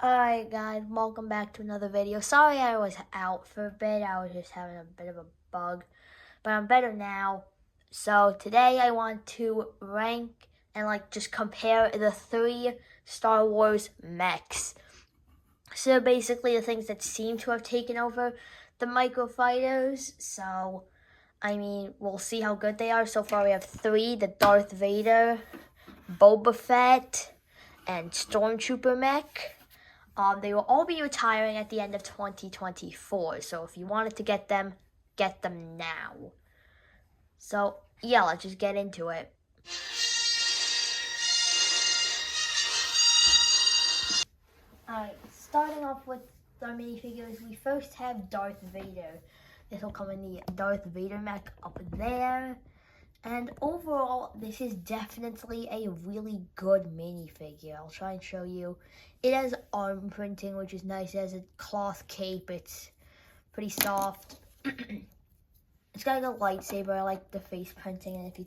Alright guys, welcome back to another video. Sorry I was out for a bit, I was just having a bit of a bug, but I'm better now. So today I want to rank and just compare the 3 Star Wars mechs. So basically the things that seem to have taken over the microfighters. So, we'll see how good they are. So far we have 3, the Darth Vader, Boba Fett, and Stormtrooper mech. They will all be retiring at the end of 2024. So if you wanted to get them now. So yeah, let's just get into it. Alright, starting off with our minifigures, we first have Darth Vader. This will come in the Darth Vader mech up there. And overall, this is definitely a really good minifigure. I'll try and show you. It has arm printing, which is nice. It has a cloth cape. It's pretty soft. It's got a lightsaber. I like the face printing and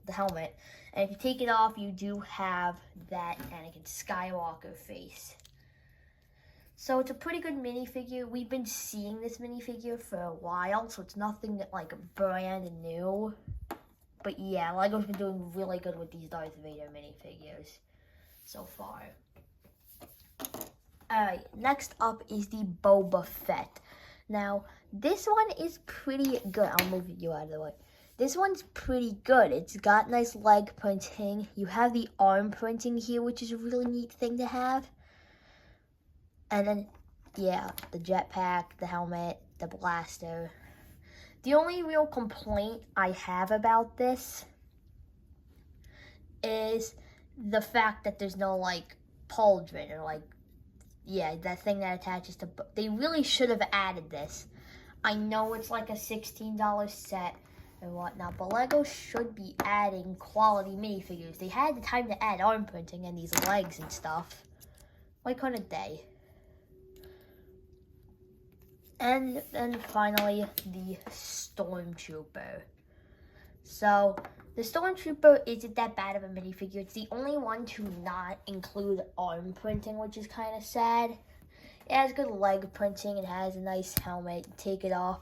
the helmet. And if you take it off, you do have that Anakin Skywalker face. So it's a pretty good minifigure. We've been seeing this minifigure for a while, so it's nothing brand new. But yeah, LEGO's been doing really good with these Darth Vader minifigures so far. Alright, next up is the Boba Fett. Now, this one is pretty good. I'll move you out of the way. This one's pretty good. It's got nice leg printing. You have the arm printing here, which is a really neat thing to have. And then, yeah, the jetpack, the helmet, the blaster. The only real complaint I have about this is the fact that there's no pauldron or that thing that attaches to. They really should have added this. I know it's like a $16 set and whatnot, but LEGO should be adding quality minifigures. They had the time to add arm printing and these legs and stuff. Why couldn't they? And then finally, the Stormtrooper. So, the Stormtrooper isn't that bad of a minifigure. It's the only one to not include arm printing, which is kind of sad. It has good leg printing. It has a nice helmet. You take it off,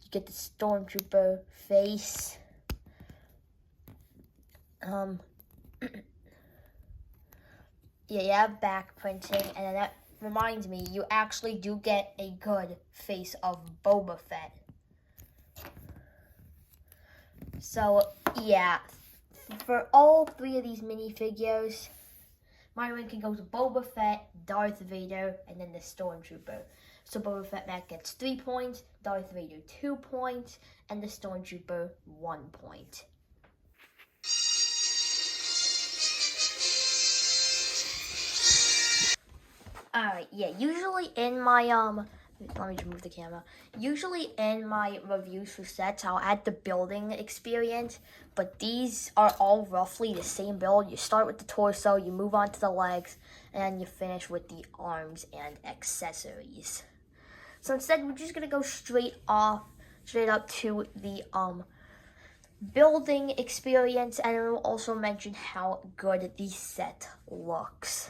you get the Stormtrooper face. Yeah, you have back printing, and then that reminds me, you actually do get a good face of Boba Fett. So, yeah, for all 3 of these minifigures, my ranking goes Boba Fett, Darth Vader, and then the Stormtrooper. So Boba Fett mech gets 3 points, Darth Vader 2 points, and the Stormtrooper 1 point. Alright, yeah, usually in my, let me just move the camera. Usually in my reviews for sets, I'll add the building experience, but these are all roughly the same build. You start with the torso, you move on to the legs, and then you finish with the arms and accessories. So instead, we're just gonna go straight up to the, building experience, and it will also mention how good the set looks.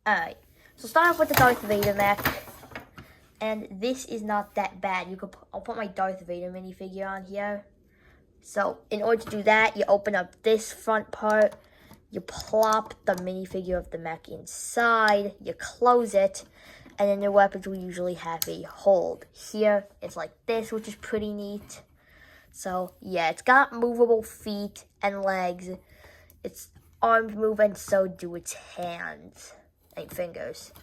Alright, so start off with the Darth Vader mech, and this is not that bad. I'll put my Darth Vader minifigure on here. So in order to do that, you open up this front part, you plop the minifigure of the mech inside, you close it, and then your weapons will usually have a hold. Here, it's like this, which is pretty neat. So yeah, it's got movable feet and legs. Its arms move, and so do its hands. 8 fingers.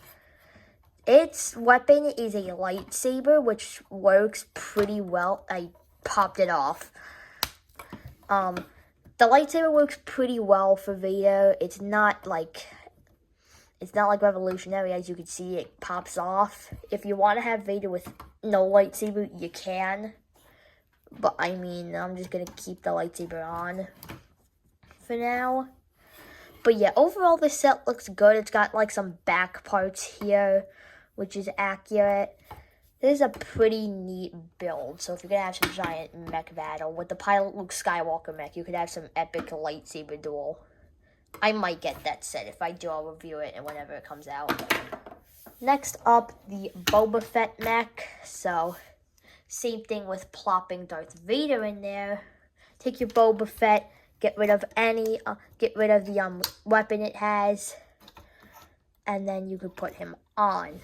Its weapon is a lightsaber, which works pretty well. I popped it off. The lightsaber works pretty well for Vader. It's not like revolutionary, as you can see. It pops off. If you want to have Vader with no lightsaber, you can. But I'm just gonna keep the lightsaber on for now. But yeah, overall the set looks good. It's got some back parts here, which is accurate. This is a pretty neat build. So if you're gonna have some giant mech battle with the pilot Luke Skywalker mech, you could have some epic lightsaber duel. I might get that set. If I do, I'll review it and whenever it comes out. Next up, the Boba Fett mech. So, same thing with plopping Darth Vader in there. Take your Boba Fett, get rid of the weapon it has, and then you could put him on.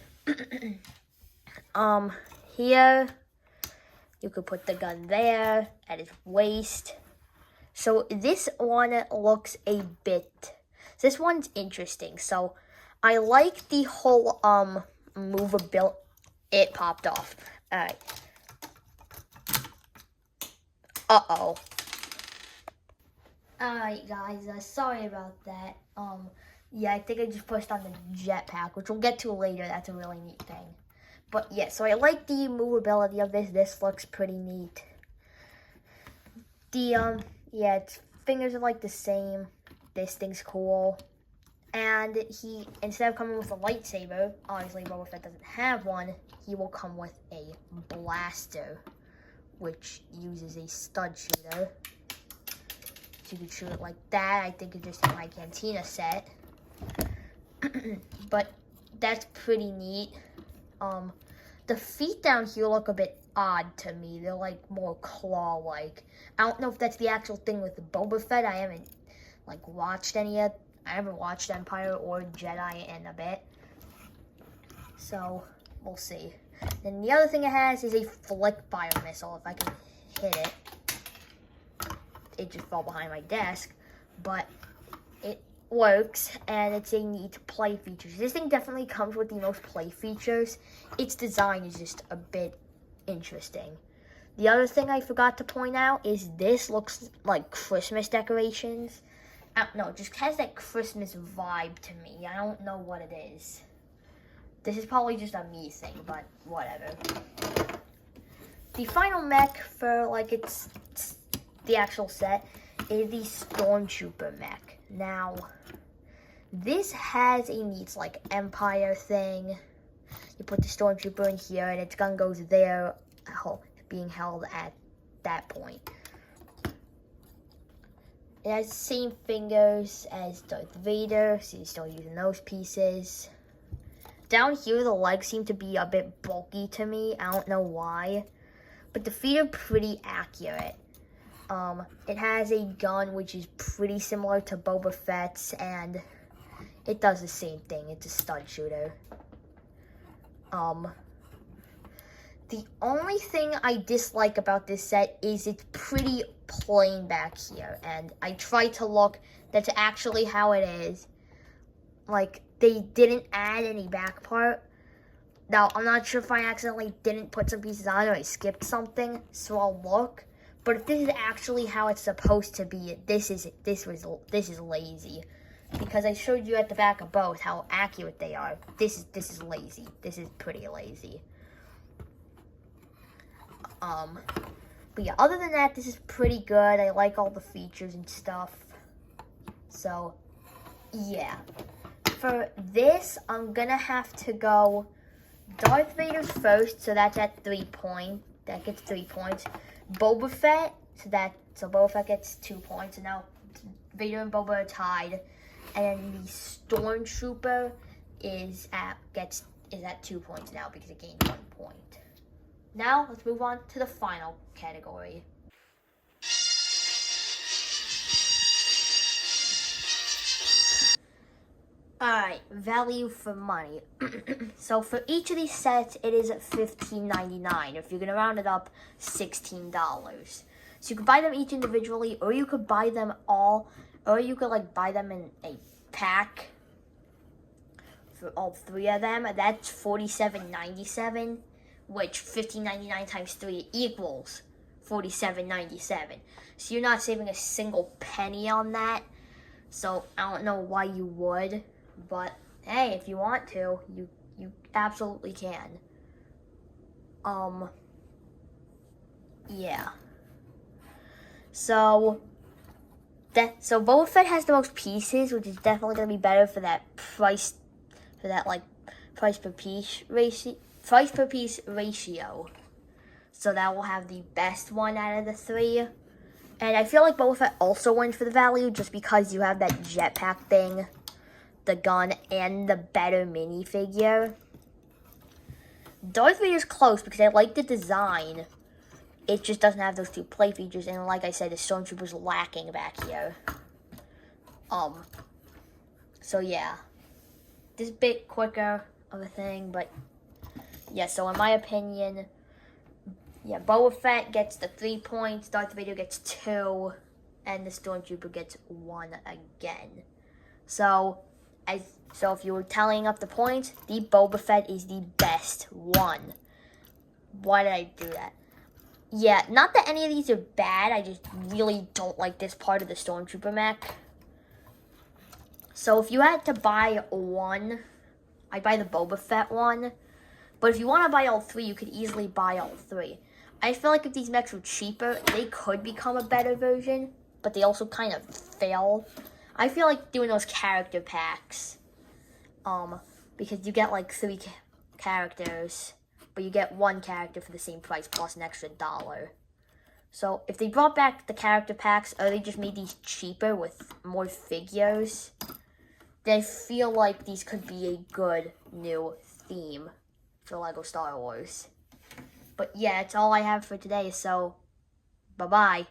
Here, you could put the gun there at his waist. So this one looks a bit. This one's interesting. So I like the whole movability. It popped off. All right. Uh-oh. Alright guys, sorry about that. Yeah, I think I just pushed on the jetpack, which we'll get to later. That's a really neat thing. But yeah, so I like the movability of this. This looks pretty neat. The, yeah, its fingers are like the same. This thing's cool. And he, instead of coming with a lightsaber, obviously Boba Fett doesn't have one, he will come with a blaster, which uses a stud shooter. So you can shoot it like that. I think it just hit my Cantina set. But that's pretty neat. The feet down here look a bit odd to me. They're like more claw-like. I don't know if that's the actual thing with the Boba Fett. I haven't like watched any yet. I haven't watched Empire or Jedi in a bit. So we'll see. Then the other thing it has is a flick fire missile. If I can hit it. It just fell behind my desk, but it works, and it's a neat play feature. This thing definitely comes with the most play features. Its design is just a bit interesting. The other thing I forgot to point out is this looks like Christmas decorations. I don't know, it just has that Christmas vibe to me. I don't know what it is. This is probably just a me thing, but whatever. The final mech for like the actual set is the Stormtrooper mech. Now, this has a neat like Empire thing. You put the Stormtrooper in here, and its gun goes there, being held at that point. It has the same fingers as Darth Vader, so you're still using those pieces. Down here, the legs seem to be a bit bulky to me. I don't know why, but the feet are pretty accurate. It has a gun which is pretty similar to Boba Fett's, and it does the same thing. It's a stud shooter. The only thing I dislike about this set is it's pretty plain back here, and I tried to look. That's actually how it is. Like, they didn't add any back part. Now, I'm not sure if I accidentally didn't put some pieces on or I skipped something, so I'll look. But if this is actually how it's supposed to be, this is lazy, because I showed you at the back of both how accurate they are. This is lazy. This is pretty lazy. But yeah, other than that, this is pretty good. I like all the features and stuff. So yeah, for this, I'm gonna have to go Darth Vader's first, so that's at 3 points. That gets 3 points. Boba Fett, so Boba Fett gets 2 points, and now Vader and Boba are tied. And then the Stormtrooper is at 2 points now because it gained 1 point. Now let's move on to the final category. Alright, value for money. So for each of these sets, it is $15.99. If you're going to round it up, $16. So you could buy them each individually, or you could buy them all, or you could like buy them in a pack for all 3 of them. That's $47.97, which $15.99 times 3 equals $47.97. So you're not saving a single penny on that. So I don't know why you would. But hey, if you want to, you absolutely can. Yeah. So Boba Fett has the most pieces, which is definitely gonna be better for that price per piece ratio. So that will have the best one out of the 3. And I feel like Boba Fett also wins for the value just because you have that jetpack thing, the gun, and the better minifigure. Darth Vader's close because I like the design. It just doesn't have those two play features, and like I said, the Stormtrooper's lacking back here. So yeah. This bit quicker of a thing, but yeah, so in my opinion, yeah, Boba Fett gets the 3 points, Darth Vader gets 2, and the Stormtrooper gets 1 again. So if you were tallying up the points, the Boba Fett is the best one. Why did I do that? Yeah, not that any of these are bad, I just really don't like this part of the Stormtrooper mech. So if you had to buy one, I'd buy the Boba Fett one. But if you want to buy all 3, you could easily buy all 3. I feel like if these mechs were cheaper, they could become a better version, but they also kind of fail. I feel like doing those character packs, because you get like 3 characters, but you get 1 character for the same price plus an extra $1. So if they brought back the character packs, or they just made these cheaper with more figures, then I feel like these could be a good new theme for LEGO Star Wars. But yeah, that's all I have for today, so bye-bye.